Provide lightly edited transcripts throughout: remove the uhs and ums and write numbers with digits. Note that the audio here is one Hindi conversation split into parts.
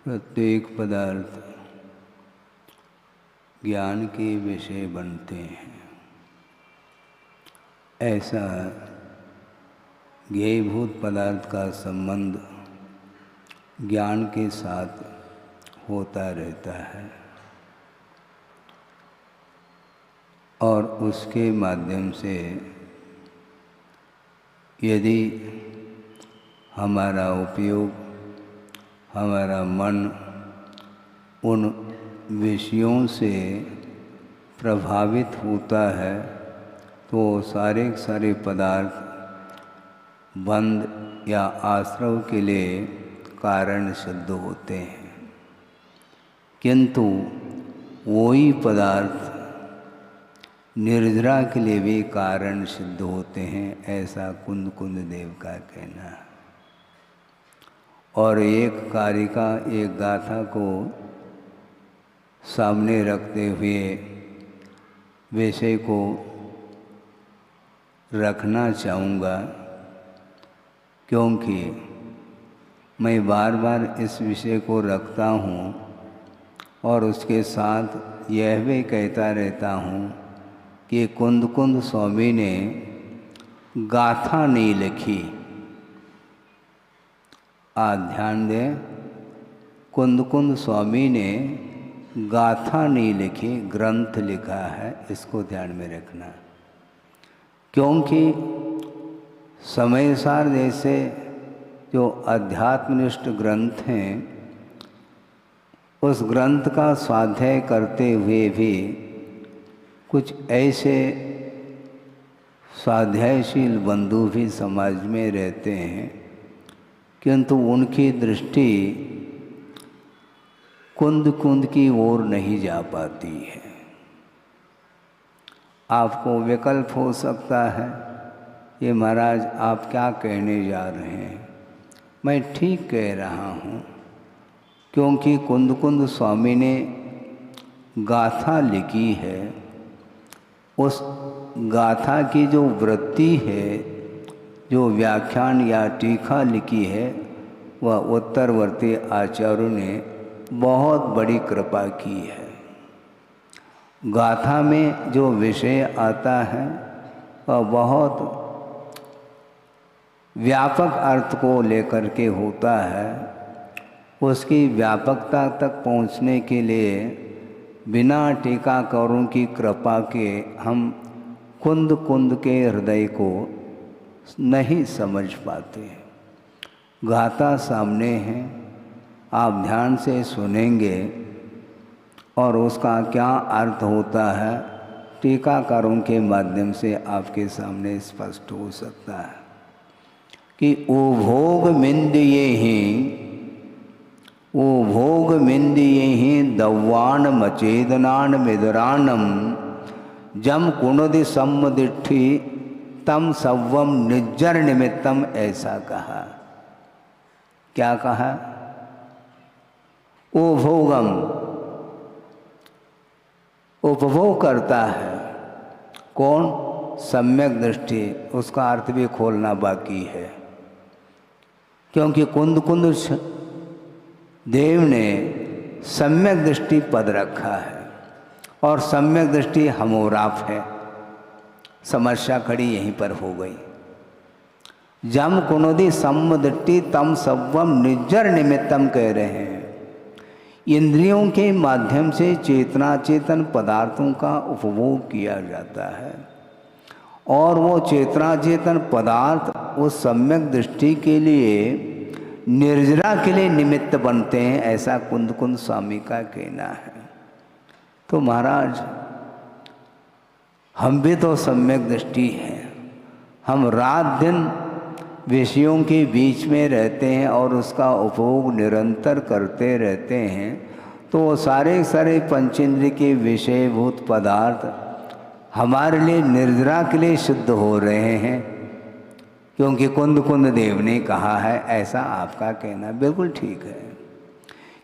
प्रत्येक पदार्थ ज्ञान के विषय बनते हैं। ऐसा ज्ञेयभूत पदार्थ का संबंध ज्ञान के साथ होता रहता है और उसके माध्यम से यदि हमारा उपयोग, हमारा मन उन विषयों से प्रभावित होता है तो सारे सारे पदार्थ बंध या आश्रव के लिए कारण सिद्ध होते हैं, किंतु वही पदार्थ निर्जरा के लिए भी कारण सिद्ध होते हैं, ऐसा कुंद कुंद देव का कहना है। और एक कारिका, एक गाथा को सामने रखते हुए विषय को रखना चाहूँगा, क्योंकि मैं बार बार इस विषय को रखता हूँ और उसके साथ यह भी कहता रहता हूँ कि कुंद कुंद स्वामी ने गाथा नहीं लिखी। आज ध्यान दें, कुंद कुंद स्वामी ने गाथा नहीं लिखी, ग्रंथ लिखा है, इसको ध्यान में रखना। क्योंकि समयसार जैसे जो अध्यात्मनिष्ठ ग्रंथ हैं, उस ग्रंथ का स्वाध्याय करते हुए भी कुछ ऐसे स्वाध्यायशील बंधु भी समाज में रहते हैं, किंतु उनकी दृष्टि कुंद कुंद की ओर नहीं जा पाती है। आपको विकल्प हो सकता है, ये महाराज आप क्या कहने जा रहे हैं। मैं ठीक कह रहा हूँ, क्योंकि कुंद कुंद स्वामी ने गाथा लिखी है। उस गाथा की जो वृत्ति है, जो व्याख्यान या टीका लिखी है, वह उत्तरवर्ती आचार्यों ने बहुत बड़ी कृपा की है। गाथा में जो विषय आता है वह बहुत व्यापक अर्थ को लेकर के होता है। उसकी व्यापकता तक पहुंचने के लिए बिना टीकाकारों की कृपा के हम कुंद कुंद के हृदय को नहीं समझ पाते। गाथा सामने है, आप ध्यान से सुनेंगे और उसका क्या अर्थ होता है टीकाकारों के माध्यम से आपके सामने स्पष्ट हो सकता है कि ओ भोग मिंदिये ही दव्वान मचेदनान मिदरानम जम कुणदि सम्मदिट्ठी तम सव्वम निज्जर निमित्तम, ऐसा कहा। क्या कहा? ओ भोगम, उपभोग करता है कौन? सम्यक दृष्टि। उसका अर्थ भी खोलना बाकी है, क्योंकि कुंद कुंद देव ने सम्यक दृष्टि पद रखा है और सम्यक दृष्टि हमोराफ है। समस्या खड़ी यहीं पर हो गई। जम कुनोदि सम्मदिट्टि तम सव्वम निज्जर निमित्तम कह रहे हैं। इंद्रियों के माध्यम से चेतना चेतन पदार्थों का उपभोग किया जाता है और वो चेतना चेतन पदार्थ उस सम्यक दृष्टि के लिए निर्जरा के लिए निमित्त बनते हैं, ऐसा कुंद कुंद स्वामी का कहना है। तो महाराज, हम भी तो सम्यक दृष्टि हैं। हम रात दिन विषयों के बीच में रहते हैं और उसका उपभोग निरंतर करते रहते हैं, तो वो सारे सारे पंचेंद्रिय के विषयभूत पदार्थ हमारे लिए निर्जरा के लिए सिद्ध हो रहे हैं, क्योंकि कुंद कुंद देव ने कहा है। ऐसा आपका कहना बिल्कुल ठीक है,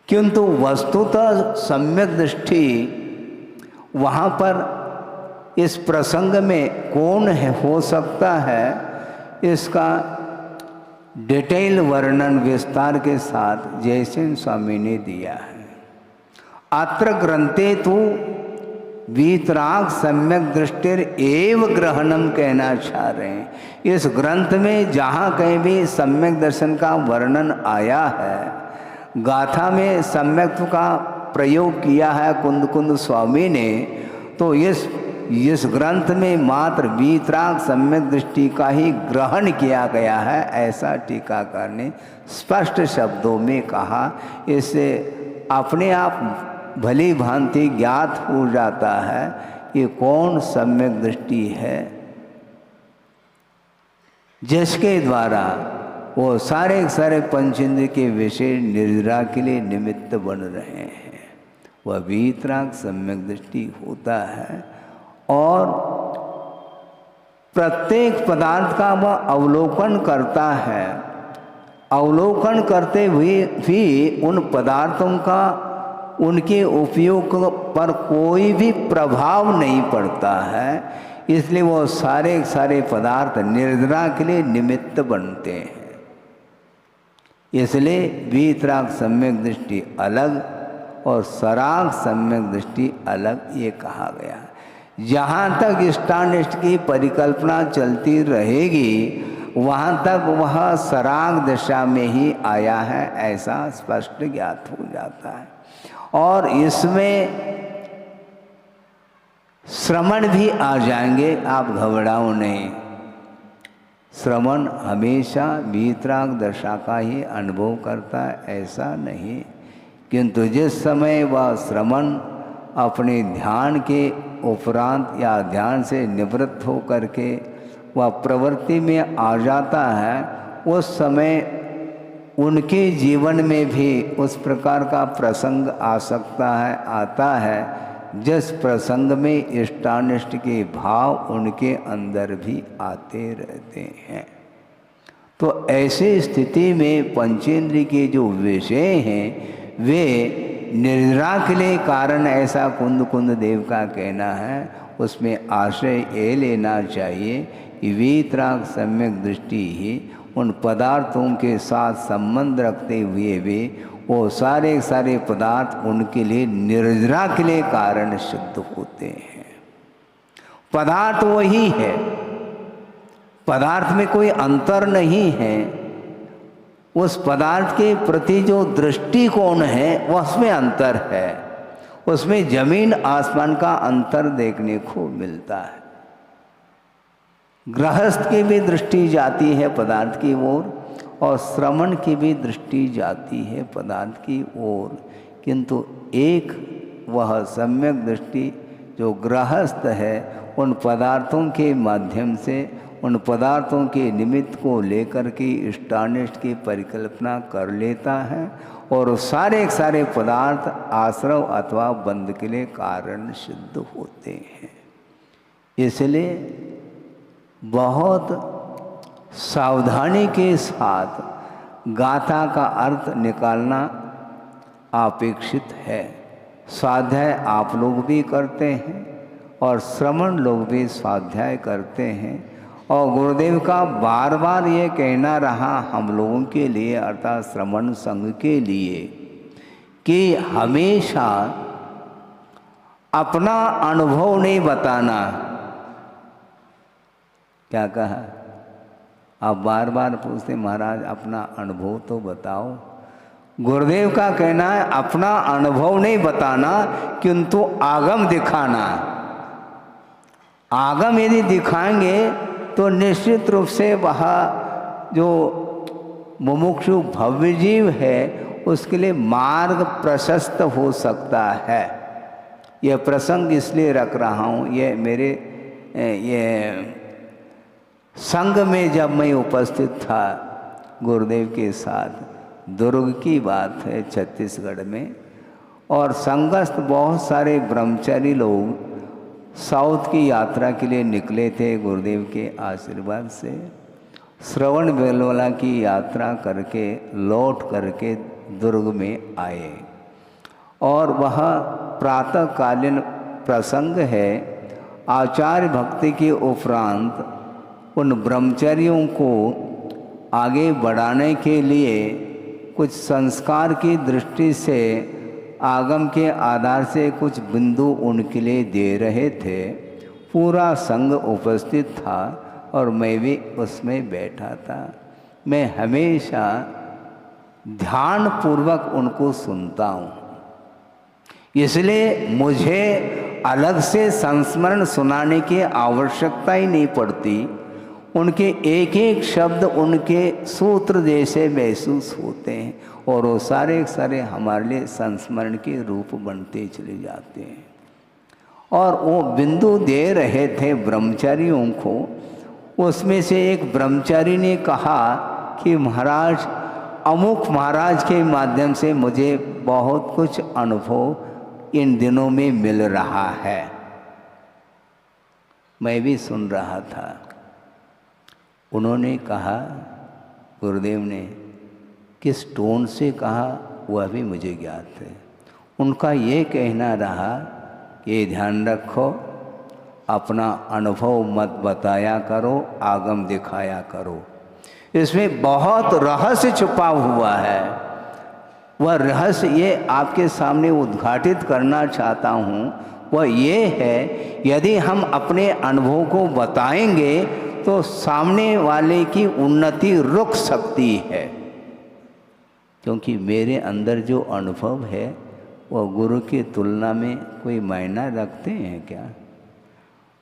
किंतु वस्तुतः सम्यक दृष्टि वहाँ पर इस प्रसंग में कौन है हो सकता है, इसका डिटेल वर्णन विस्तार के साथ जयसेन स्वामी ने दिया है। अत्र ग्रंथे तो वीतराग सम्यक दृष्टिर एव ग्रहणम कहना चाह रहे हैं। इस ग्रंथ में जहाँ कहीं भी सम्यक दर्शन का वर्णन आया है, गाथा में सम्यक्त्व का प्रयोग किया है कुंद कुंद स्वामी ने, तो इस ग्रंथ में मात्र वीतराग सम्यक दृष्टि का ही ग्रहण किया गया है, ऐसा टीकाकार ने स्पष्ट शब्दों में कहा। इससे अपने आप भली भांति ज्ञात हो जाता है कि कौन सम्यक दृष्टि है, जिसके द्वारा वो सारे पंचेंद्र के विषय निर्जरा के लिए निमित्त बन रहे हैं। वह वीतराग सम्यक दृष्टि होता है और प्रत्येक पदार्थ का वह अवलोकन करता है। अवलोकन करते हुए भी उन पदार्थों का उनके उपयोग पर कोई भी प्रभाव नहीं पड़ता है, इसलिए वो सारे पदार्थ निर्जरा के लिए निमित्त बनते हैं। इसलिए वीतराग सम्यक दृष्टि अलग और सराग सम्यक दृष्टि अलग ये कहा गया। जहाँ तक इष्टानिष्ट की परिकल्पना चलती रहेगी वहाँ तक वह सराग दशा में ही आया है, ऐसा स्पष्ट ज्ञात हो जाता है। और इसमें श्रवण भी आ जाएंगे, आप घबराओ नहीं। श्रवण हमेशा वीतराग दशा का ही अनुभव करता है, ऐसा नहीं, किंतु जिस समय वह श्रवण अपने ध्यान के उपरांत या ध्यान से निवृत्त हो करके वह प्रवृत्ति में आ जाता है, उस समय उनके जीवन में भी उस प्रकार का प्रसंग आ सकता है, आता है जिस प्रसंग में इष्टानिष्ट के भाव उनके अंदर भी आते रहते हैं। तो ऐसी स्थिति में पंचेंद्रिय के जो विषय हैं वे निर्जरा के लिए कारण, ऐसा कुंद कुंद देव का कहना है। उसमें आश्रय ये लेना चाहिए कि वीतराग सम्यक दृष्टि ही उन पदार्थों के साथ संबंध रखते हुए भी वो सारे पदार्थ उनके लिए निर्जरा के लिए कारण सिद्ध होते हैं। पदार्थ वही है, पदार्थ में कोई अंतर नहीं है। उस पदार्थ के प्रति जो दृष्टिकोण है वह उसमें अंतर है, उसमें जमीन आसमान का अंतर देखने को मिलता है। गृहस्थ की भी दृष्टि जाती है पदार्थ की ओर और श्रवण की भी दृष्टि जाती है पदार्थ की ओर, किंतु एक वह सम्यक दृष्टि जो गृहस्थ है उन पदार्थों के माध्यम से, उन पदार्थों के निमित्त को लेकर के इष्टानिष्ट की परिकल्पना कर लेता है और सारे पदार्थ आश्रव अथवा बंध के लिए कारण सिद्ध होते हैं। इसलिए बहुत सावधानी के साथ गाथा का अर्थ निकालना अपेक्षित है। स्वाध्याय आप लोग भी करते हैं और श्रवण लोग भी स्वाध्याय करते हैं, और गुरुदेव का बार बार ये कहना रहा हम लोगों के लिए अर्थात श्रवण संघ के लिए कि हमेशा अपना अनुभव नहीं बताना। क्या कहा? आप बार बार पूछते महाराज अपना अनुभव तो बताओ। गुरुदेव का कहना है अपना अनुभव नहीं बताना किंतु आगम दिखाना। आगम यदि दिखाएंगे तो निश्चित रूप से वह जो मुमुक्षु भव्य जीव है उसके लिए मार्ग प्रशस्त हो सकता है। यह प्रसंग इसलिए रख रहा हूँ, ये मेरे ये संघ में जब मैं उपस्थित था गुरुदेव के साथ, दुर्ग की बात है छत्तीसगढ़ में, और संघस्थ बहुत सारे ब्रह्मचारी लोग साउथ की यात्रा के लिए निकले थे गुरुदेव के आशीर्वाद से। श्रवण बेलवला की यात्रा करके लौट करके दुर्ग में आए और वह प्रातःकालीन प्रसंग है। आचार्य भक्ति के उपरांत उन ब्रह्मचारियों को आगे बढ़ाने के लिए कुछ संस्कार की दृष्टि से आगम के आधार से कुछ बिंदु उनके लिए दे रहे थे। पूरा संघ उपस्थित था और मैं भी उसमें बैठा था। मैं हमेशा ध्यान पूर्वक उनको सुनता हूँ, इसलिए मुझे अलग से संस्मरण सुनाने की आवश्यकता ही नहीं पड़ती। उनके एक एक शब्द उनके सूत्र जैसे महसूस होते हैं और वो सारे सारे हमारे लिए संस्मरण के रूप बनते चले जाते हैं। और वो बिंदु दे रहे थे ब्रह्मचारियों को। उसमें से एक ब्रह्मचारी ने कहा कि महाराज, अमुक महाराज के माध्यम से मुझे बहुत कुछ अनुभव इन दिनों में मिल रहा है। मैं भी सुन रहा था। उन्होंने कहा, गुरुदेव ने किस टोन से कहा वह भी मुझे ज्ञात है। उनका ये कहना रहा कि ध्यान रखो, अपना अनुभव मत बताया करो, आगम दिखाया करो। इसमें बहुत रहस्य छुपा हुआ है। वह रहस्य ये आपके सामने उद्घाटित करना चाहता हूँ। वह ये है, यदि हम अपने अनुभव को बताएंगे तो सामने वाले की उन्नति रुक सकती है। क्योंकि मेरे अंदर जो अनुभव है वह गुरु की तुलना में कोई मायना रखते हैं क्या?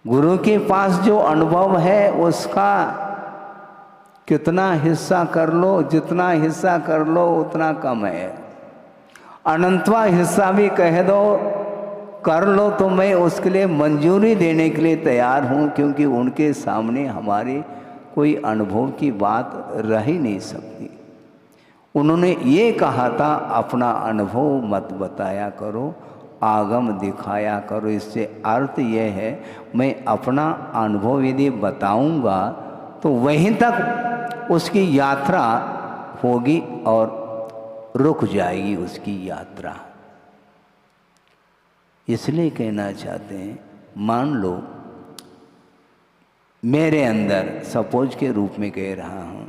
गुरु के पास जो अनुभव है उसका कितना हिस्सा कर लो, जितना हिस्सा कर लो उतना कम है। अनंतवा हिस्सा भी कह दो कर लो तो मैं उसके लिए मंजूरी देने के लिए तैयार हूँ, क्योंकि उनके सामने हमारे कोई अनुभव की बात रह ही नहीं सकती। उन्होंने ये कहा था, अपना अनुभव मत बताया करो, आगम दिखाया करो। इससे अर्थ यह है, मैं अपना अनुभव यदि बताऊंगा तो वहीं तक उसकी यात्रा होगी और रुक जाएगी उसकी यात्रा। इसलिए कहना चाहते हैं, मान लो मेरे अंदर, सपोज के रूप में कह रहा हूँ,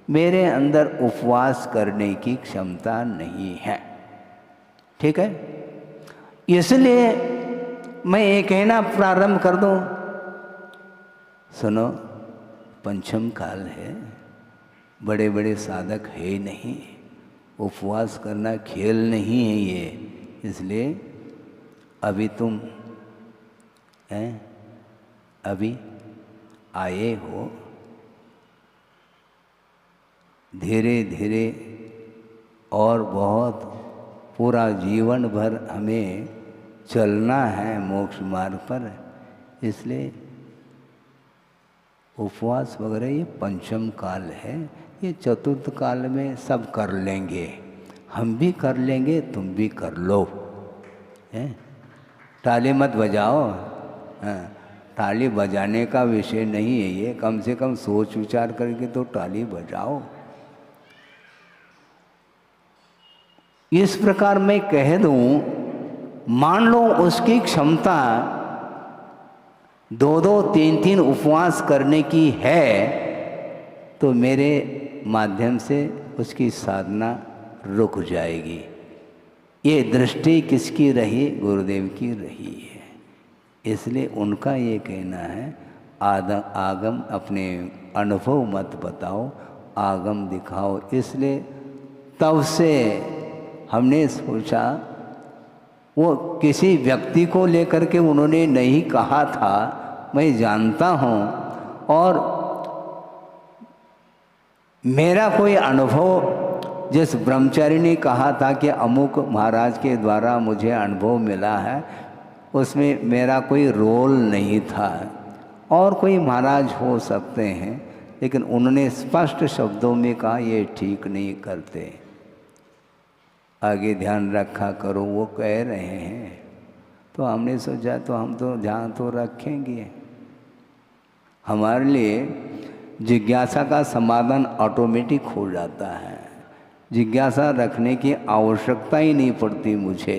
मेरे अंदर उपवास करने की क्षमता नहीं है, ठीक है? इसलिए मैं ये कहना प्रारंभ कर दूं, सुनो, पंचम काल है, बड़े बड़े साधक है नहीं, उपवास करना खेल नहीं है ये। इसलिए अभी तुम अभी आए हो, धीरे धीरे और बहुत पूरा जीवन भर हमें चलना है मोक्ष मार्ग पर। इसलिए उपवास वगैरह ये पंचम काल है, ये चतुर्थ काल में सब कर लेंगे, हम भी कर लेंगे, तुम भी कर लो। ताली मत बजाओ, ताली बजाने का विषय नहीं है ये, कम से कम सोच विचार करके तो ताली बजाओ। इस प्रकार मैं कह दूं, मान लो उसकी क्षमता 2-2, 3-3 उपवास करने की है, तो मेरे माध्यम से उसकी साधना रुक जाएगी। ये दृष्टि किसकी रही? गुरुदेव की रही है। इसलिए उनका ये कहना है, आगम अपने अनुभव मत बताओ, आगम दिखाओ। इसलिए तब से हमने सोचा, वो किसी व्यक्ति को लेकर के उन्होंने नहीं कहा था, मैं जानता हूँ, और मेरा कोई अनुभव, जिस ब्रह्मचारी ने कहा था कि अमुक महाराज के द्वारा मुझे अनुभव मिला है, उसमें मेरा कोई रोल नहीं था। और कोई महाराज हो सकते हैं, लेकिन उन्होंने स्पष्ट शब्दों में कहा ये ठीक नहीं करते, आगे ध्यान रखा करो, वो कह रहे हैं। तो हमने सोचा तो हम तो ध्यान तो रखेंगे। हमारे लिए जिज्ञासा का समाधान ऑटोमेटिक हो जाता है, जिज्ञासा रखने की आवश्यकता ही नहीं पड़ती मुझे,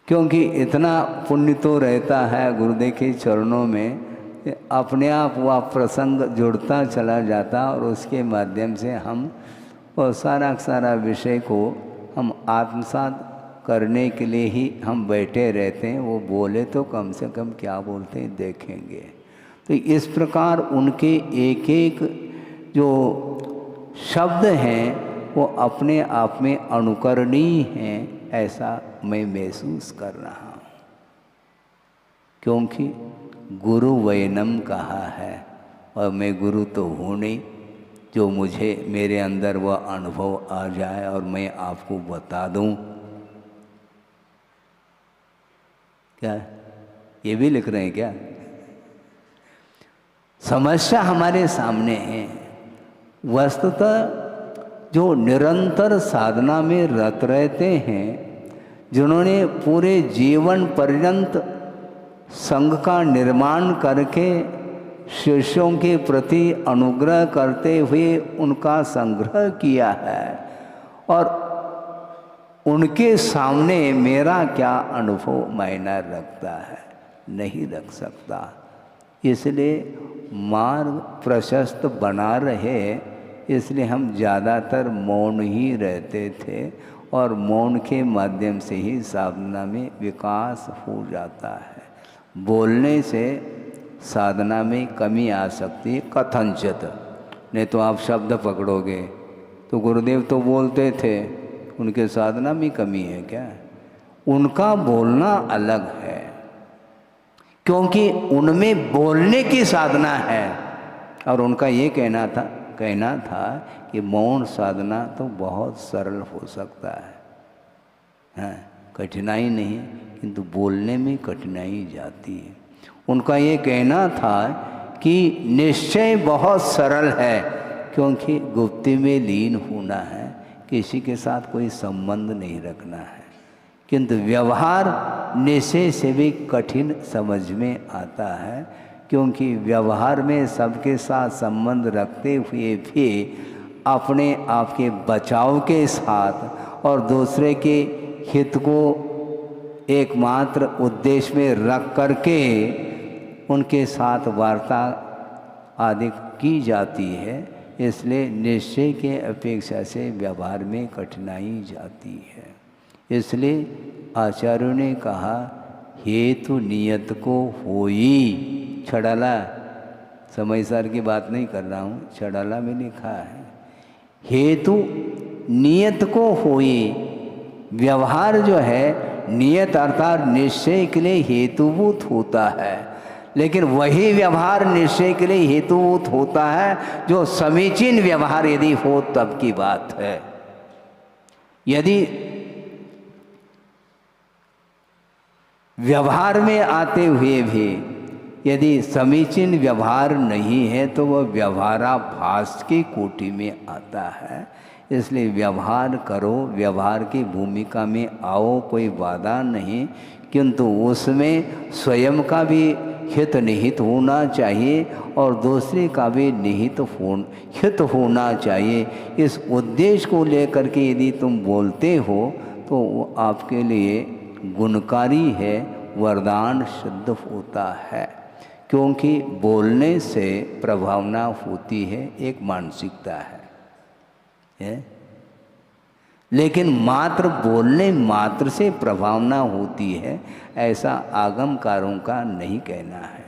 क्योंकि इतना पुण्य तो रहता है गुरुदेव के चरणों में अपने आप वह प्रसंग जुड़ता चला जाता और उसके माध्यम से हम वो सारा विषय को हम आत्मसात करने के लिए ही हम बैठे रहते हैं। वो बोले तो कम से कम क्या बोलते हैं देखेंगे। तो इस प्रकार उनके एक एक जो शब्द हैं वो अपने आप में अनुकरणीय हैं, ऐसा मैं महसूस कर रहा हूँ। क्योंकि गुरु वैनम कहा है और मैं गुरु तो हूँ नहीं, जो मुझे मेरे अंदर वह अनुभव आ जाए और मैं आपको बता दूँ। क्या ये भी लिख रहे हैं क्या? समस्या हमारे सामने है। वस्तुतः जो निरंतर साधना में रत रहते हैं, जिन्होंने पूरे जीवन पर्यंत संघ का निर्माण करके शिष्यों के प्रति अनुग्रह करते हुए उनका संग्रह किया है, और उनके सामने मेरा क्या अनुभव मायना रखता है? नहीं रख सकता। इसलिए मार्ग प्रशस्त बना रहे, इसलिए हम ज़्यादातर मौन ही रहते थे और मौन के माध्यम से ही साधना में विकास हो जाता है। बोलने से साधना में कमी आ सकती है कथनचित, नहीं तो आप शब्द पकड़ोगे तो गुरुदेव तो बोलते थे, उनके साधना में कमी है क्या? उनका बोलना अलग है, क्योंकि उनमें बोलने की साधना है। और उनका ये कहना था कि मौन साधना तो बहुत सरल हो सकता है, कठिनाई नहीं, किंतु बोलने में कठिनाई जाती है। उनका ये कहना था कि निश्चय बहुत सरल है, क्योंकि गुप्ती में लीन होना है, किसी के साथ कोई संबंध नहीं रखना है, किंतु व्यवहार निश्चय से भी कठिन समझ में आता है, क्योंकि व्यवहार में सबके साथ संबंध रखते हुए भी अपने आप के बचाव के साथ और दूसरे के हित को एकमात्र उद्देश्य में रख करके उनके साथ वार्ता आदि की जाती है। इसलिए निश्चय के अपेक्षा से व्यवहार में कठिनाई जाती है। इसलिए आचार्यों ने कहा हेतु नियत को होई, छड़ाला समयसार की बात नहीं कर रहा हूँ, छड़ाला में लिखा है हेतु नियत को होई। व्यवहार जो है नियत अर्थात निश्चय के लिए हेतुभूत होता है, लेकिन वही व्यवहार निश्चय के लिए हेतुभूत होता है जो समीचीन व्यवहार यदि हो तब की बात है। यदि व्यवहार में आते हुए भी यदि समीचीन व्यवहार नहीं है तो वह व्यवहाराभास की कोटि में आता है। इसलिए व्यवहार करो, व्यवहार की भूमिका में आओ, कोई बाधा नहीं, किंतु उसमें स्वयं का भी हित निहित होना चाहिए और दूसरे का भी हित होना चाहिए। इस उद्देश्य को लेकर के यदि तुम बोलते हो तो वो आपके लिए गुणकारी है, वरदान सिद्ध होता है, क्योंकि बोलने से प्रभावना होती है, एक मानसिकता है? लेकिन मात्र बोलने मात्र से प्रभावना होती है, ऐसा आगमकारों का नहीं कहना है।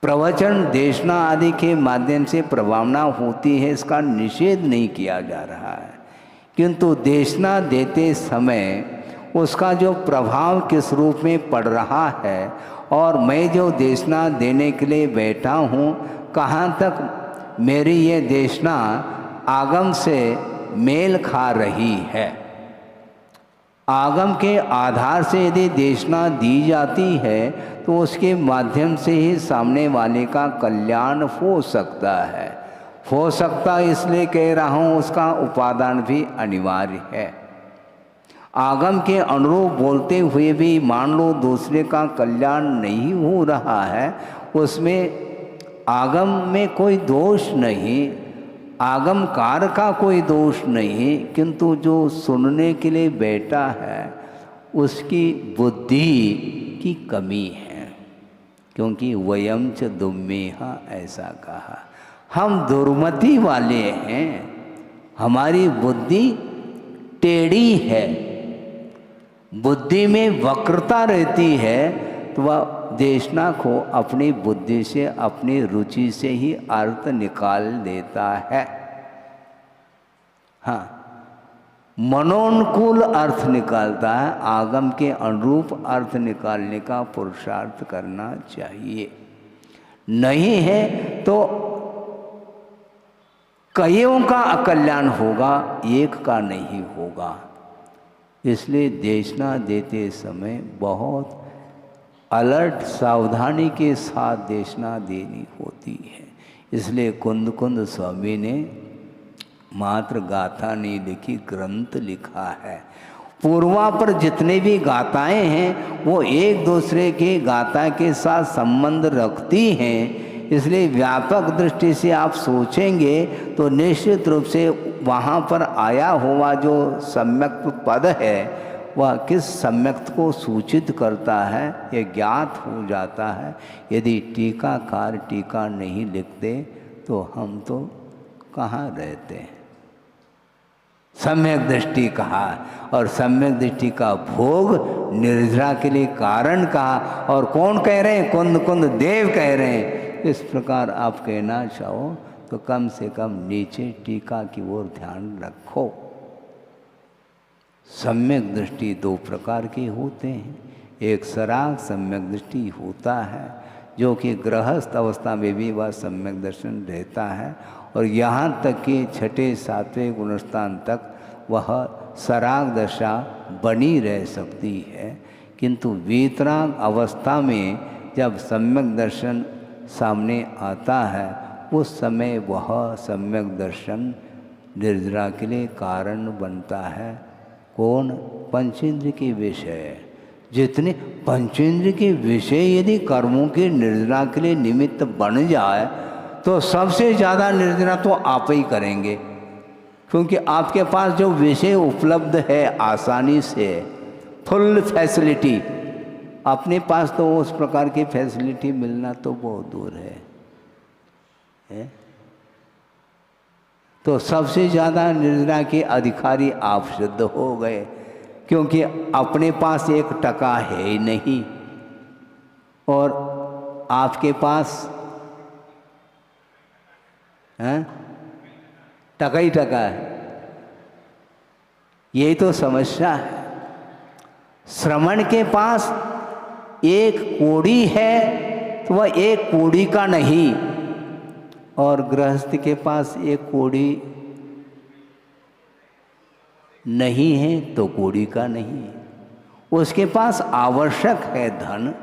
प्रवचन देशना आदि के माध्यम से प्रभावना होती है, इसका निषेध नहीं किया जा रहा है, किंतु देशना देते समय उसका जो प्रभाव किस रूप में पड़ रहा है और मैं जो देशना देने के लिए बैठा हूँ, कहाँ तक मेरी ये देशना आगम से मेल खा रही है। आगम के आधार से यदि देशना दी जाती है तो उसके माध्यम से ही सामने वाले का कल्याण हो सकता है। हो सकता इसलिए कह रहा हूँ, उसका उपादान भी अनिवार्य है। आगम के अनुरूप बोलते हुए भी मान लो दूसरे का कल्याण नहीं हो रहा है, उसमें आगम में कोई दोष नहीं, आगमकार का कोई दोष नहीं, किंतु जो सुनने के लिए बैठा है उसकी बुद्धि की कमी है। क्योंकि वयम च दुम्मेहा ऐसा कहा, हम दुर्मति वाले हैं, हमारी बुद्धि टेढ़ी है, बुद्धि में वक्रता रहती है, तो वह देशना को अपनी बुद्धि से अपनी रुचि से ही अर्थ निकाल देता है। हाँ, मनोनुकूल अर्थ निकालता है, आगम के अनुरूप अर्थ निकालने का पुरुषार्थ करना चाहिए। नहीं है तो कईयों का अकल्याण होगा, एक का नहीं होगा। इसलिए देशना देते समय बहुत अलर्ट सावधानी के साथ देशना देनी होती है। इसलिए कुंद कुंद स्वामी ने मात्र गाथा नहीं लिखी, ग्रंथ लिखा है। पूर्वा पर जितने भी गाथाएं हैं वो एक दूसरे के गाथा के साथ संबंध रखती हैं। इसलिए व्यापक दृष्टि से आप सोचेंगे तो निश्चित रूप से वहाँ पर आया हुआ जो सम्यक पद है वह किस सम्यक को सूचित करता है ये ज्ञात हो जाता है। यदि टीकाकार टीका नहीं लिखते तो हम तो कहाँ रहते हैं। सम्यक दृष्टि कहा और सम्यक दृष्टि का भोग निर्जरा के लिए कारण कहा, और कौन कह रहे हैं? कुंद कुंद देव कह रहे हैं। इस प्रकार आप कहना चाहो तो कम से कम नीचे टीका की ओर ध्यान रखो। सम्यक दृष्टि दो प्रकार के होते हैं। एक सराग सम्यक दृष्टि होता है जो कि गृहस्थ अवस्था में भी वह सम्यक दर्शन रहता है, और यहाँ तक कि छठे सातवें गुणस्थान तक वह सराग दशा बनी रह सकती है। किंतु वीतराग अवस्था में जब सम्यक दर्शन सामने आता है उस समय वह सम्यक दर्शन निर्जरा के लिए कारण बनता है। कौन? पंचेंद्र के विषय। जितने पंचेंद्र के विषय यदि कर्मों के निर्जरा के लिए निमित्त बन जाए तो सबसे ज़्यादा निर्जरा तो आप ही करेंगे, क्योंकि आपके पास जो विषय उपलब्ध है आसानी से, फुल फैसिलिटी, अपने पास तो उस प्रकार की फैसिलिटी मिलना तो बहुत दूर है? तो सबसे ज़्यादा निर्जरा के अधिकारी आप सिद्ध हो गए, क्योंकि अपने पास एक टका है ही नहीं और आपके पास टका ही टका है। यही तो समस्या है। श्रमण के पास एक कोड़ी है तो वह एक कोड़ी का नहीं, और गृहस्थ के पास एक कोड़ी नहीं है तो कोड़ी का नहीं। उसके पास आवश्यक है धन,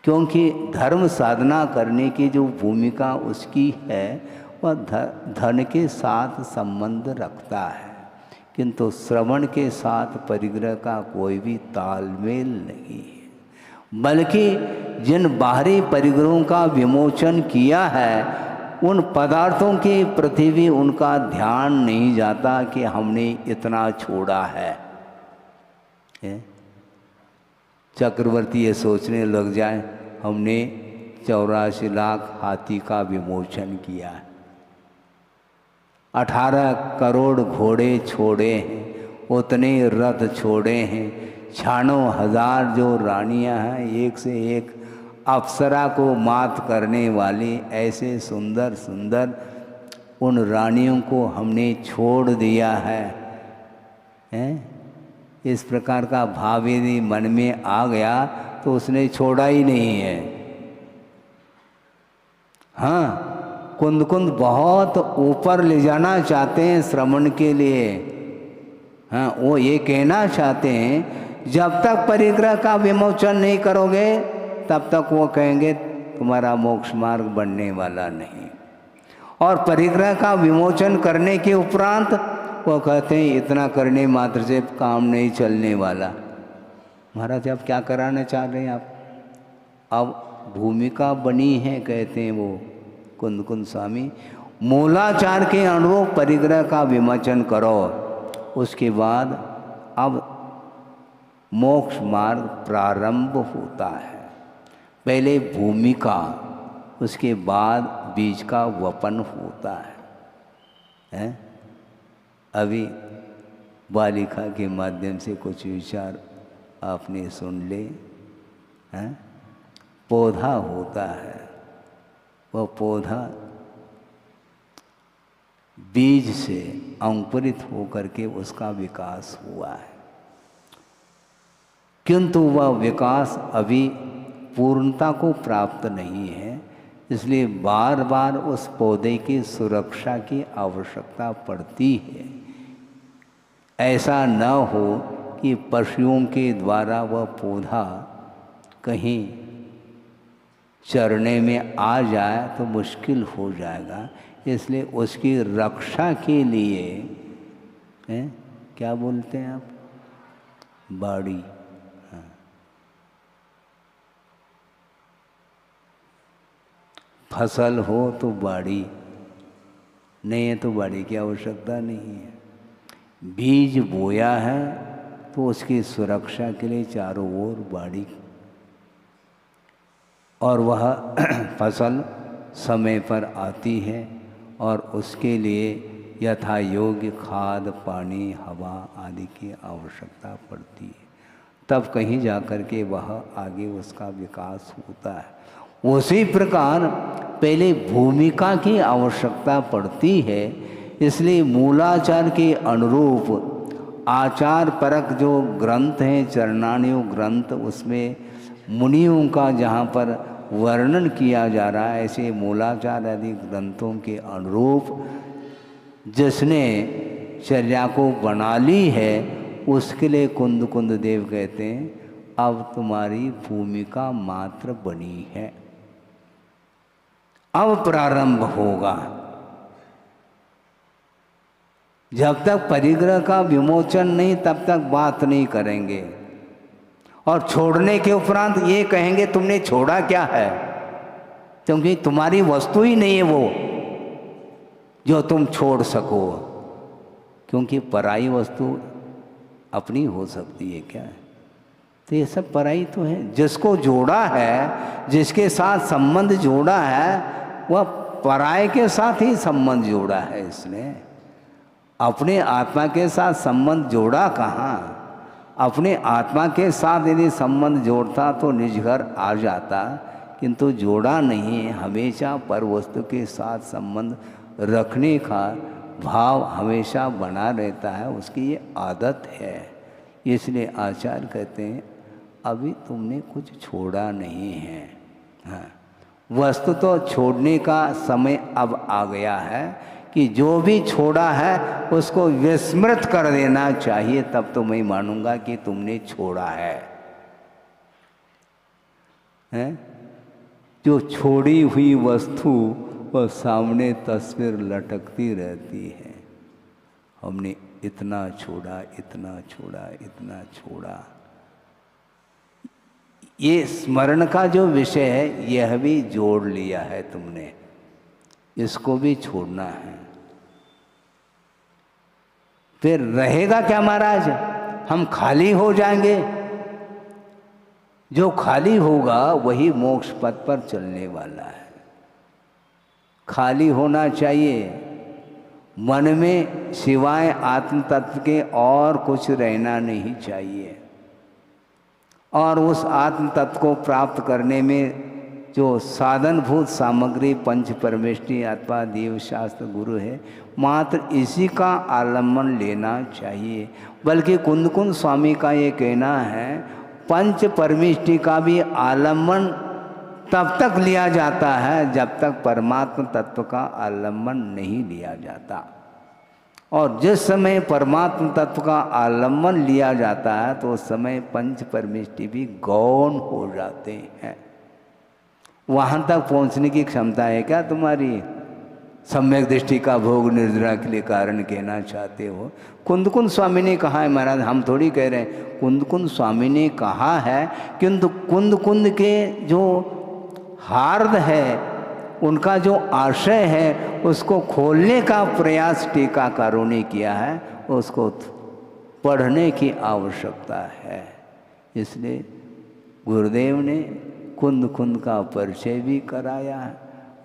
क्योंकि धर्म साधना करने की जो भूमिका उसकी है वह धन के साथ संबंध रखता है, किंतु श्रवण के साथ परिग्रह का कोई भी तालमेल नहीं है। बल्कि जिन बाहरी परिग्रहों का विमोचन किया है उन पदार्थों के प्रति भी उनका ध्यान नहीं जाता कि हमने इतना छोड़ा है। चक्रवर्ती ये सोचने लग जाए हमने 84 लाख हाथी का विमोचन किया, 18 करोड़ घोड़े छोड़े हैं, उतने रथ छोड़े हैं, 96,000 जो रानियां हैं, एक से एक अप्सरा को मात करने वाली ऐसे सुंदर सुंदर उन रानियों को हमने छोड़ दिया है, इस प्रकार का भाव यदि मन में आ गया तो उसने छोड़ा ही नहीं है। हाँ, कुंद कुंद बहुत ऊपर ले जाना चाहते हैं श्रवण के लिए। हाँ, वो ये कहना चाहते हैं जब तक परिग्रह का विमोचन नहीं करोगे तब तक वो कहेंगे तुम्हारा मोक्ष मार्ग बनने वाला नहीं, और परिग्रह का विमोचन करने के उपरांत वो कहते हैं इतना करने मात्र से काम नहीं चलने वाला। महाराज आप क्या कराना चाह रहे हैं? आप अब भूमिका बनी है, कहते हैं वो कुंद कुंद स्वामी, मूलाचार के अनुरूप परिग्रह का विमोचन करो, उसके बाद अब मोक्ष मार्ग प्रारंभ होता है। पहले भूमिका, उसके बाद बीज का वपन होता है? अभी बालिका के माध्यम से कुछ विचार आपने सुन ले। हैं? पौधा होता है, वह पौधा बीज से अंकुरित होकर के उसका विकास हुआ है, किंतु वह विकास अभी पूर्णता को प्राप्त नहीं है, इसलिए बार बार उस पौधे की सुरक्षा की आवश्यकता पड़ती है। ऐसा न हो कि पशुओं के द्वारा वह पौधा कहीं चरने में आ जाए तो मुश्किल हो जाएगा, इसलिए उसकी रक्षा के लिए क्या बोलते हैं आप, बाड़ी, हाँ, फसल हो तो बाड़ी, नहीं है तो बाड़ी की आवश्यकता नहीं है। बीज बोया है तो उसकी सुरक्षा के लिए चारों ओर बाड़ी, और वह फसल समय पर आती है और उसके लिए यथा योग्य खाद, पानी, हवा आदि की आवश्यकता पड़ती है, तब कहीं जाकर के वह आगे उसका विकास होता है। उसी प्रकार पहले भूमिका की आवश्यकता पड़ती है, इसलिए मूलाचार के अनुरूप आचार परक जो ग्रंथ हैं, चरणाणु ग्रंथ, उसमें मुनियों का जहाँ पर वर्णन किया जा रहा है, ऐसे मूलाचार आदि ग्रंथों के अनुरूप जिसने चर्या को बना ली है, उसके लिए कुंद कुंद देव कहते हैं अब तुम्हारी भूमिका मात्र बनी है, अब प्रारंभ होगा। जब तक परिग्रह का विमोचन नहीं तब तक बात नहीं करेंगे, और छोड़ने के उपरांत ये कहेंगे तुमने छोड़ा क्या है, क्योंकि तुम्हारी वस्तु ही नहीं है वो जो तुम छोड़ सको, क्योंकि पराई वस्तु अपनी हो सकती है क्या? तो ये सब पराई तो है। जिसको जोड़ा है, जिसके साथ संबंध जोड़ा है, वह पराये के साथ ही संबंध जोड़ा है इसने। अपने आत्मा के साथ संबंध जोड़ा कहाँ? अपने आत्मा के साथ यदि संबंध जोड़ता तो निज घर आ जाता, किंतु जोड़ा नहीं है। हमेशा पर वस्तु के साथ संबंध रखने का भाव हमेशा बना रहता है, उसकी ये आदत है। इसलिए आचार्य कहते हैं अभी तुमने कुछ छोड़ा नहीं है। हाँ, वस्तु तो छोड़ने का समय अब आ गया है कि जो भी छोड़ा है उसको विस्मृत कर देना चाहिए, तब तो मैं मानूंगा कि तुमने छोड़ा है। हैं? जो छोड़ी हुई वस्तु वह सामने तस्वीर लटकती रहती है, हमने इतना छोड़ा, इतना छोड़ा, इतना छोड़ा। ये स्मरण का जो विषय है यह भी जोड़ लिया है तुमने, इसको भी छोड़ना है। फिर रहेगा क्या महाराज? हम खाली हो जाएंगे। जो खाली होगा वही मोक्ष पथ पर चलने वाला है। खाली होना चाहिए, मन में सिवाय आत्म तत्व के और कुछ रहना नहीं चाहिए। और उस आत्म तत्व को प्राप्त करने में जो साधनभूत सामग्री पंच परमेष्टि अथवा देव शास्त्र गुरु है, मात्र इसी का आलम्बन लेना चाहिए। बल्कि कुंद कुंद स्वामी का ये कहना है पंच परमेष्टि का भी आलम्बन तब तक लिया जाता है जब तक परमात्मा तत्व का आलम्बन नहीं लिया जाता। और जिस समय परमात्मा तत्व का आलम्बन लिया जाता है तो उस समय पंच परमेष्टि भी गौण हो जाते हैं। वहाँ तक पहुँचने की क्षमता है क्या तुम्हारी? सम्यक दृष्टि का भोग निर्जरा के लिए कारण कहना चाहते हो? कुंद कुंद स्वामी ने कहा है महाराज, हम थोड़ी कह रहे हैं। कुंद कुंद स्वामी ने कहा है, किंतु कुंद कुंद के जो हार्द है, उनका जो आशय है, उसको खोलने का प्रयास टीकाकारों ने किया है, उसको पढ़ने की आवश्यकता है। इसलिए गुरुदेव ने कुंद कुंद का परिचय भी कराया है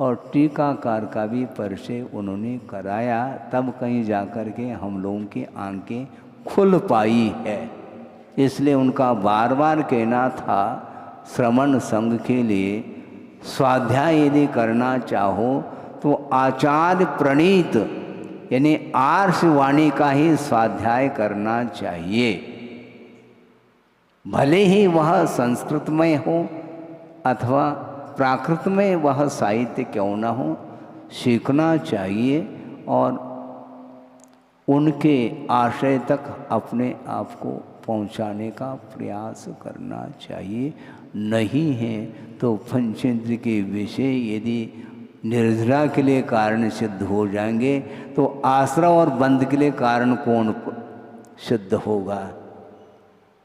और टीकाकार का भी परिचय उन्होंने कराया, तब कहीं जाकर के हम लोगों की आंखें खुल पाई है। इसलिए उनका बार बार कहना था, श्रवण संघ के लिए स्वाध्याय यदि करना चाहो तो आचार्य प्रणीत यानी आर्ष वाणी का ही स्वाध्याय करना चाहिए। भले ही वह संस्कृत में हो अथवा प्राकृत में वह साहित्य क्यों न हो, सीखना चाहिए और उनके आशय तक अपने आप को पहुंचाने का प्रयास करना चाहिए। नहीं है तो पंचेंद्र के विषय यदि निर्जरा के लिए कारण सिद्ध हो जाएंगे तो आश्रव और बंध के लिए कारण कौन सिद्ध होगा?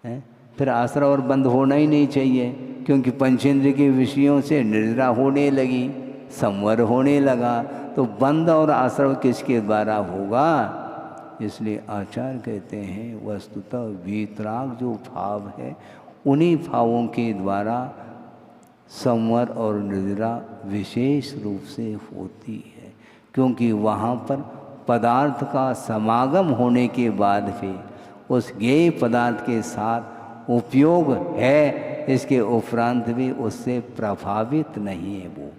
है? फिर आश्रव और बंध होना ही नहीं चाहिए, क्योंकि पंचेंद्र के विषयों से निर्जरा होने लगी, संवर होने लगा, तो बंध और आश्रव किसके द्वारा होगा? इसलिए आचार्य कहते हैं वस्तुतः वीतराग जो भाव है उन्हीं भावों के द्वारा संवर और निर्जरा विशेष रूप से होती है, क्योंकि वहाँ पर पदार्थ का समागम होने के बाद भी उस ज्ञेय पदार्थ के साथ उपयोग है, इसके उपरांत भी उससे प्रभावित नहीं है वो।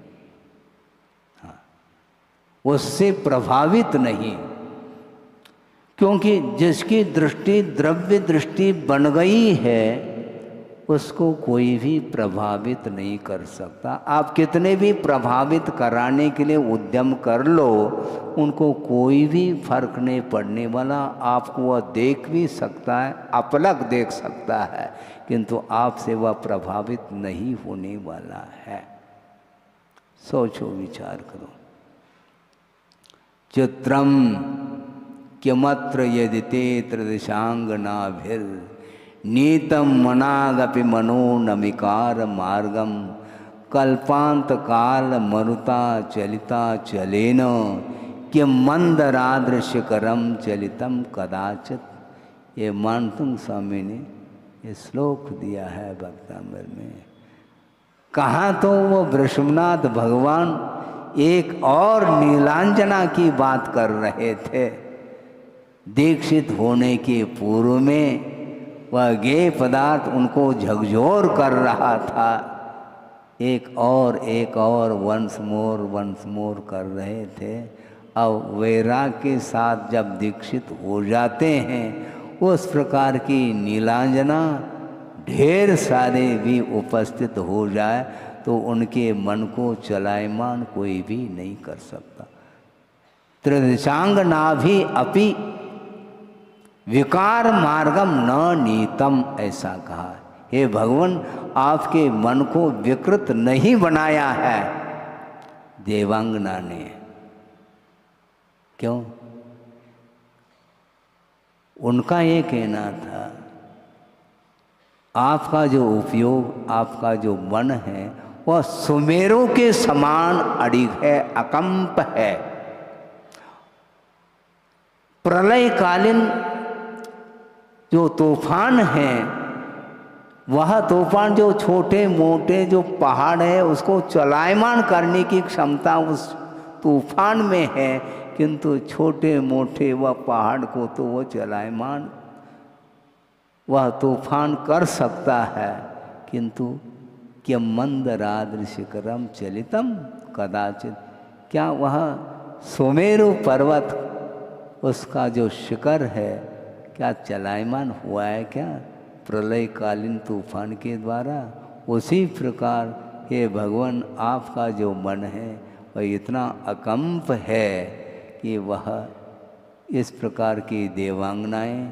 हाँ, उससे प्रभावित नहीं, क्योंकि जिसकी दृष्टि द्रव्य दृष्टि बन गई है उसको कोई भी प्रभावित नहीं कर सकता। आप कितने भी प्रभावित कराने के लिए उद्यम कर लो, उनको कोई भी फर्क नहीं पड़ने वाला। आपको वह देख भी सकता है, अपलक देख सकता है, किंतु आपसे वह प्रभावित नहीं होने वाला है। सोचो, विचार करो। चित्रम किमत्र यदिते त्रिदिशांगनाभिर नीतम मनागपि मनो नमिकार मार्गम कल्पांत काल मरुता चलिता चलेन कि मंदरादृश्यकरम चलितम कदाचित। ये मानतुंग स्वामी ने ये श्लोक दिया है भक्तामृत में। कहाँ तो वो वृषभनाथ भगवान एक और नीलांजना की बात कर रहे थे। दीक्षित होने के पूर्व में वह ज्ञेय पदार्थ उनको झकझोर कर रहा था, एक और वंस मोर कर रहे थे। अब वैराग के साथ जब दीक्षित हो जाते हैं, उस प्रकार की नीलांजना ढेर सारे भी उपस्थित हो जाए तो उनके मन को चलायमान कोई भी नहीं कर सकता। त्रिदिशांग नाभि अपि विकार मार्गम न नीतम, ऐसा कहा। हे भगवान, आपके मन को विकृत नहीं बनाया है देवांगना ने। क्यों? उनका ये कहना था, आपका जो उपयोग, आपका जो मन है वह सुमेरु के समान अडिग है, अकंप है। प्रलयकालीन जो तूफान है, वह तूफान जो छोटे मोटे जो पहाड़ है उसको चलायमान करने की क्षमता उस तूफान में है, किंतु छोटे मोटे वह पहाड़ को तो वो चलायमान वह तूफान कर सकता है, किंतु क्या मंदरादृश्यकरम चलितम कदाचित, क्या वह सुमेरु पर्वत उसका जो शिखर है क्या चलायमान हुआ है क्या प्रलयकालीन तूफान के द्वारा? उसी प्रकार हे भगवान, आपका जो मन है वह इतना अकंप है कि वह इस प्रकार की देवांगनाएं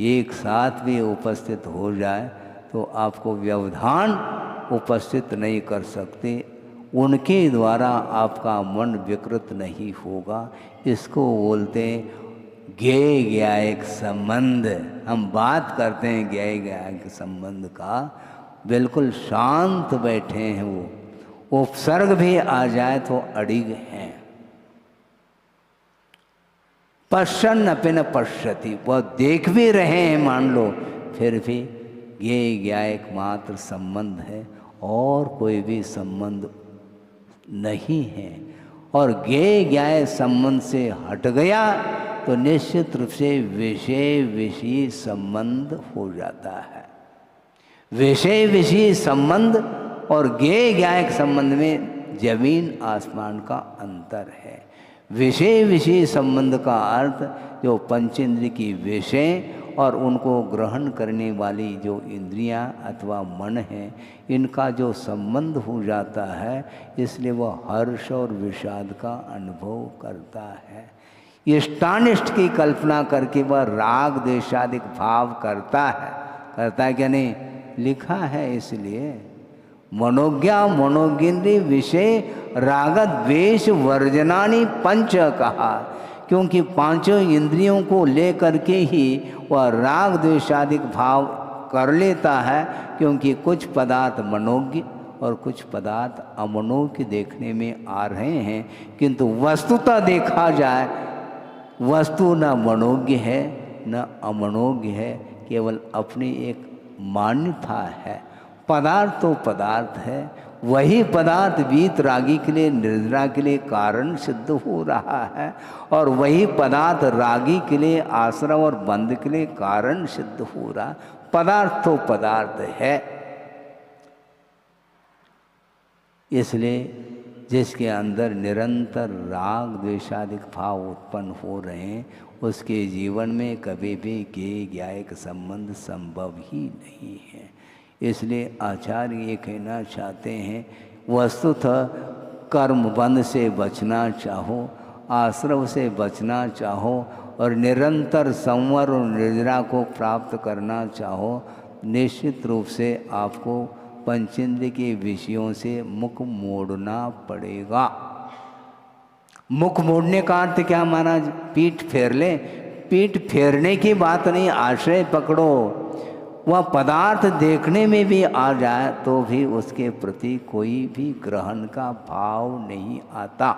एक साथ भी उपस्थित हो जाए तो आपको व्यवधान उपस्थित नहीं कर सकते। उनके द्वारा आपका मन विकृत नहीं होगा। इसको बोलते हैं ज्ञेय ज्ञायक संबंध। हम बात करते हैं ज्ञेय ज्ञायक संबंध का, बिल्कुल शांत बैठे हैं वो, उपसर्ग भी आ जाए तो अडिग हैं। पश्चन अपि न पश्यति, वह देख भी रहे हैं मान लो, फिर भी ज्ञेय ज्ञायक मात्र संबंध है और कोई भी संबंध नहीं है। और ज्ञेय ज्ञाय संबंध से हट गया तो निश्चित रूप से विषय विषयी संबंध हो जाता है। विषय विषयी संबंध और ज्ञेय ज्ञायक संबंध में जमीन आसमान का अंतर है। विषय विषयी संबंध का अर्थ जो पंचेंद्रिय की विषय और उनको ग्रहण करने वाली जो इंद्रियां अथवा मन है, इनका जो संबंध हो जाता है, इसलिए वह हर्ष और विषाद का अनुभव करता है। इष्टानिष्ट की कल्पना करके वह राग द्वेषादिक भाव करता है क्या नहीं? लिखा है। इसलिए मनोज्ञा मनोगिंद्रिय विषय राग द्वेष वर्जनानि पंच कहा, क्योंकि पांचों इंद्रियों को लेकर के ही वह राग द्वेषादिक भाव कर लेता है। क्योंकि कुछ पदार्थ मनोज्ञ और कुछ पदार्थ अमनोज्ञ देखने में आ रहे हैं, किंतु वस्तुतः देखा जाए वस्तु न मनोज्ञ है न अमनोज्ञ है, केवल अपनी एक मान्यता है। पदार्थ तो पदार्थ है, वही पदार्थ वीतरागी के लिए निर्जरा के लिए कारण सिद्ध हो रहा है, और वही पदार्थ रागी के लिए आश्रम और बंध के लिए कारण सिद्ध हो रहा। पदार्थ तो पदार्थ है। इसलिए जिसके अंदर निरंतर राग द्वेषादिक भाव उत्पन्न हो रहे हैं, उसके जीवन में कभी भी ज्ञेय ज्ञायक संबंध संभव ही नहीं है। इसलिए आचार्य ये कहना चाहते हैं, वस्तुतः कर्म बंध से बचना चाहो, आश्रव से बचना चाहो और निरंतर संवर और निर्जरा को प्राप्त करना चाहो, निश्चित रूप से आपको पंचेंद्रिय के विषयों से मुख मोड़ना पड़ेगा। मुख मोड़ने का अर्थ क्या महाराज? पीठ फेर ले। पीठ फेरने की बात नहीं, आश्रय पकड़ो। वह पदार्थ देखने में भी आ जाए तो भी उसके प्रति कोई भी ग्रहण का भाव नहीं आता,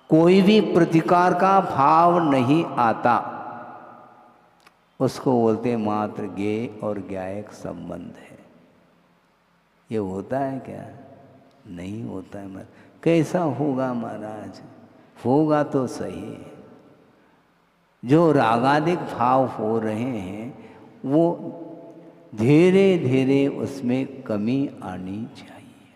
कोई भी प्रतिकार का भाव नहीं आता। उसको बोलते मात्र ज्ञेय और ज्ञायक संबंध है। ये होता है क्या? नहीं होता है। कैसा होगा महाराज? होगा तो सही। जो रागादिक भाव हो रहे हैं वो धीरे धीरे उसमें कमी आनी चाहिए।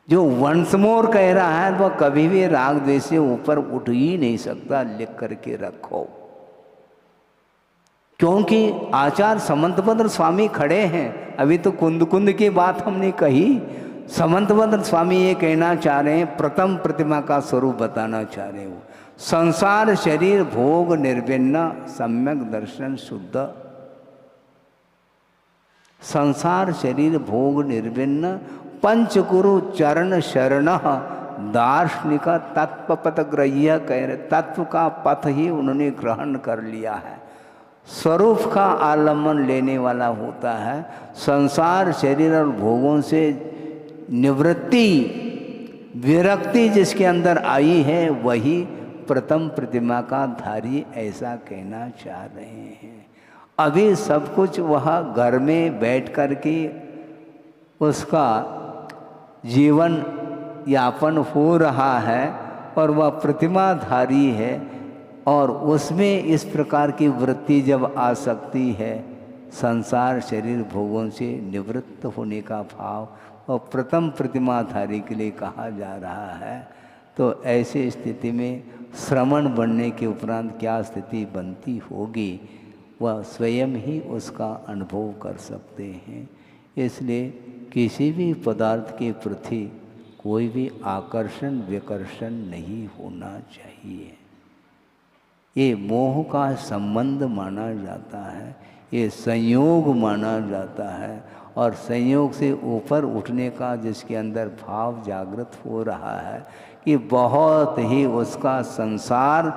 जो वंस मोर कह रहा है वह कभी भी राग द्वेष से ऊपर उठ ही नहीं सकता, लिख करके रखो। क्योंकि आचार्य समंतभद्र स्वामी खड़े हैं। अभी तो कुंद कुंद की बात हमने कही, समंतभद्र स्वामी ये कहना चाह रहे हैं, प्रथम प्रतिमा का स्वरूप बताना चाह रहे हो। संसार शरीर भोग निर्विन्न सम्यक दर्शन शुद्ध। संसार शरीर भोग निर्विन्न पंचगुरु चरण शरण दार्शनिक तत्व पथ ग्रह्य कह रहे। तत्व का पथ ही उन्होंने ग्रहण कर लिया है, स्वरूप का आलम्बन लेने वाला होता है। संसार शरीर और भोगों से निवृत्ति विरक्ति जिसके अंदर आई है वही प्रथम प्रतिमा का धारी, ऐसा कहना चाह रहे हैं। अभी सब कुछ वह घर में बैठ कर के उसका जीवन यापन हो रहा है और वह प्रतिमाधारी है, और उसमें इस प्रकार की वृत्ति जब आ सकती है, संसार शरीर भोगों से निवृत्त होने का भाव और प्रथम प्रतिमाधारी के लिए कहा जा रहा है, तो ऐसी स्थिति में श्रवण बनने के उपरांत क्या स्थिति बनती होगी वह स्वयं ही उसका अनुभव कर सकते हैं। इसलिए किसी भी पदार्थ के प्रति कोई भी आकर्षण विकर्षण नहीं होना चाहिए। ये मोह का संबंध माना जाता है, ये संयोग माना जाता है, और संयोग से ऊपर उठने का जिसके अंदर भाव जागृत हो रहा है कि बहुत ही उसका संसार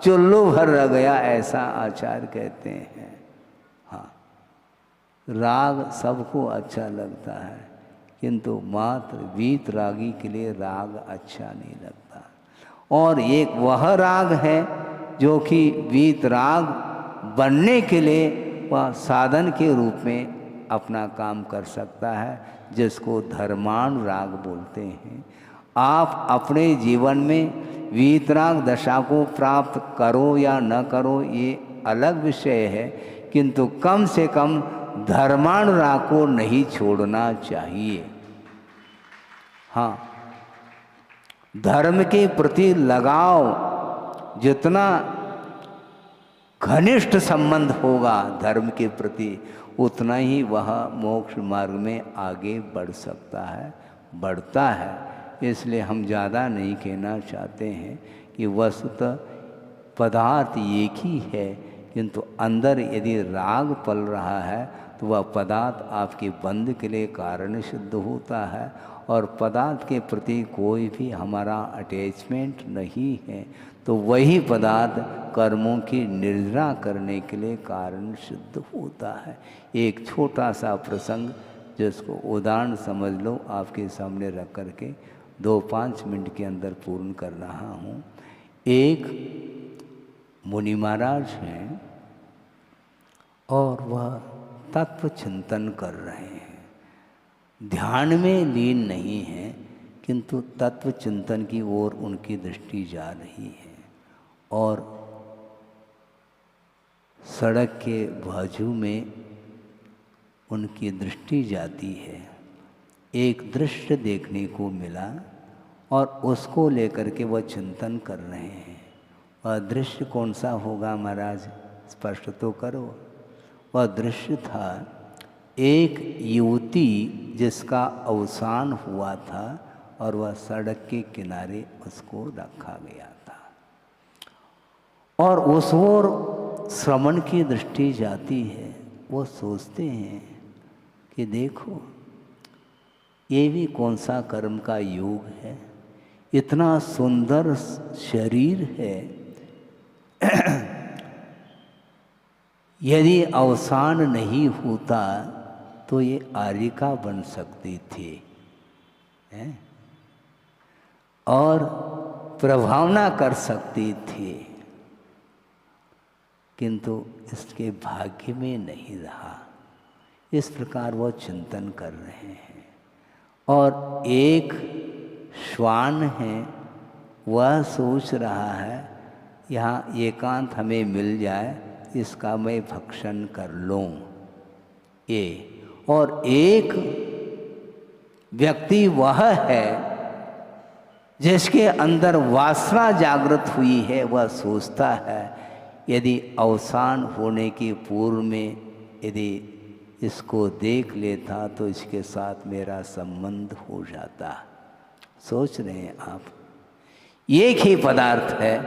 चुल्लू भर रह गया, ऐसा आचार्य कहते हैं। हाँ, राग सबको अच्छा लगता है, किंतु मात्र वीतरागी के लिए राग अच्छा नहीं लगता। और एक वह राग है जो कि वीतराग बनने के लिए वह साधन के रूप में अपना काम कर सकता है, जिसको धर्मानुराग बोलते हैं। आप अपने जीवन में वीतराग दशा को प्राप्त करो या न करो ये अलग विषय है, किंतु कम से कम धर्मानुराग को नहीं छोड़ना चाहिए। हाँ, धर्म के प्रति लगाव जितना घनिष्ठ संबंध होगा धर्म के प्रति, उतना ही वह मोक्ष मार्ग में आगे बढ़ सकता है, बढ़ता है। इसलिए हम ज़्यादा नहीं कहना चाहते हैं कि वस्तुतः पदार्थ एक ही है, किंतु अंदर यदि राग पल रहा है तो वह पदार्थ आपके बंध के लिए कारण सिद्ध होता है, और पदार्थ के प्रति कोई भी हमारा अटैचमेंट नहीं है तो वही पदार्थ कर्मों की निर्जरा करने के लिए कारण सिद्ध होता है। एक छोटा सा प्रसंग जिसको उदाहरण समझ लो, आपके सामने रख करके 2-5 मिनट के अंदर पूर्ण कर रहा हूँ। एक मुनि महाराज हैं और वह तत्व चिंतन कर रहे हैं, ध्यान में लीन नहीं है, किंतु तत्व चिंतन की ओर उनकी दृष्टि जा रही है। और सड़क के बाजू में उनकी दृष्टि जाती है, एक दृश्य देखने को मिला और उसको लेकर के वह चिंतन कर रहे हैं। वह दृश्य कौन सा होगा महाराज, स्पष्ट तो करो। वह दृश्य था एक युवती जिसका अवसान हुआ था और वह सड़क के किनारे उसको रखा गया था, और उस ओर श्रवण की दृष्टि जाती है। वो सोचते हैं कि देखो ये भी कौन सा कर्म का योग है, इतना सुंदर शरीर है, यदि अवसान नहीं होता तो ये आर्यिका बन सकती थी और प्रभावना कर सकती थी, किंतु इसके भाग्य में नहीं रहा। इस प्रकार वो चिंतन कर रहे हैं। और एक श्वान है, वह सोच रहा है यहाँ एकांत हमें मिल जाए, इसका मैं भक्षण कर लूँ ये। और एक व्यक्ति वह है जिसके अंदर वासना जागृत हुई है, वह सोचता है यदि अवसान होने के पूर्व में यदि इसको देख लेता तो इसके साथ मेरा संबंध हो जाता। सोच रहे हैं आप, एक ही पदार्थ है,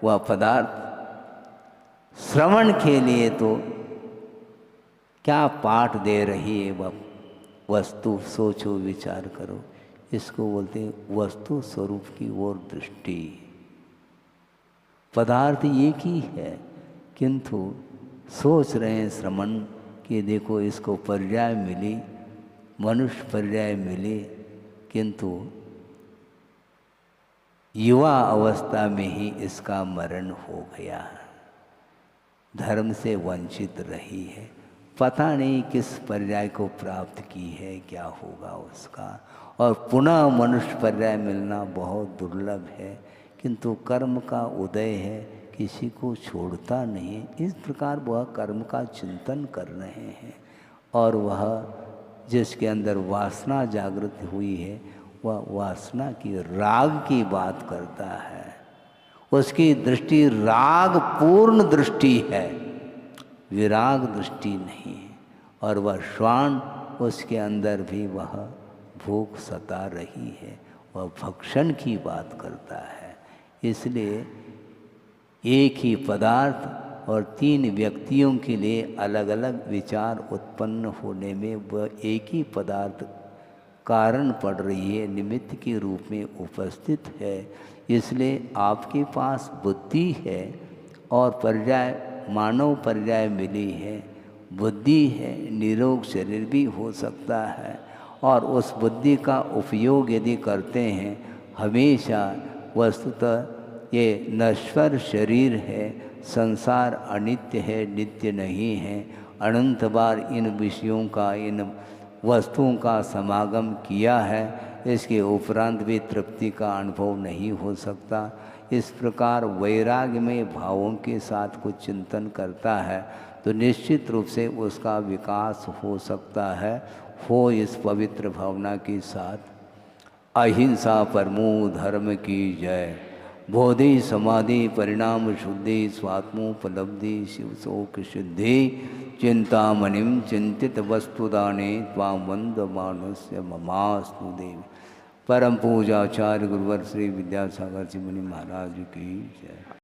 वह पदार्थ श्रवण के लिए तो क्या पाठ दे रही है वह वस्तु, सोचो विचार करो। इसको बोलते हैं वस्तु स्वरूप की ओर दृष्टि। पदार्थ एक ही है, किंतु सोच रहे हैं श्रवण कि देखो इसको पर्याय मिली, मनुष्य पर्याय मिली, किंतु युवा अवस्था में ही इसका मरण हो गया, धर्म से वंचित रही है, पता नहीं किस पर्याय को प्राप्त की है, क्या होगा उसका। और पुनः मनुष्य पर्याय मिलना बहुत दुर्लभ है, किंतु कर्म का उदय है, किसी को छोड़ता नहीं। इस प्रकार वह कर्म का चिंतन कर रहे हैं, और वह जिसके अंदर वासना जागृत हुई है, वह वासना की राग की बात करता है। उसकी दृष्टि राग पूर्ण दृष्टि है, विराग दृष्टि नहीं है। और वह श्वान, उसके अंदर भी वह भूख सता रही है, वह भक्षण की बात करता है। इसलिए एक ही पदार्थ और 3 व्यक्तियों के लिए अलग अलग विचार उत्पन्न होने में वह एक ही पदार्थ कारण पड़ रही है, निमित्त के रूप में उपस्थित है। इसलिए आपके पास बुद्धि है और पर्याय, मानव पर्याय मिली है, बुद्धि है, निरोग शरीर भी हो सकता है। और उस बुद्धि का उपयोग यदि करते हैं, हमेशा वस्तुतः ये नश्वर शरीर है, संसार अनित्य है, नित्य नहीं है। अनंत बार इन विषयों का, इन वस्तुओं का समागम किया है, इसके उपरांत भी तृप्ति का अनुभव नहीं हो सकता। इस प्रकार वैराग्य में भावों के साथ कुछ चिंतन करता है तो निश्चित रूप से उसका विकास हो सकता है, हो इस पवित्र भावना के साथ। अहिंसा परमो धर्म की जय। बोधि समाधि परिणाम शुद्धि स्वात्मोपलब्धि शिव शोक सिद्धि। चिंतामणिम चिंतित वस्तुदाने त्वां वंद मानुष्य ममास्तु देव। परम पूजाचार्य गुरुवर श्री विद्यासागर जी मुनि महाराज की जय।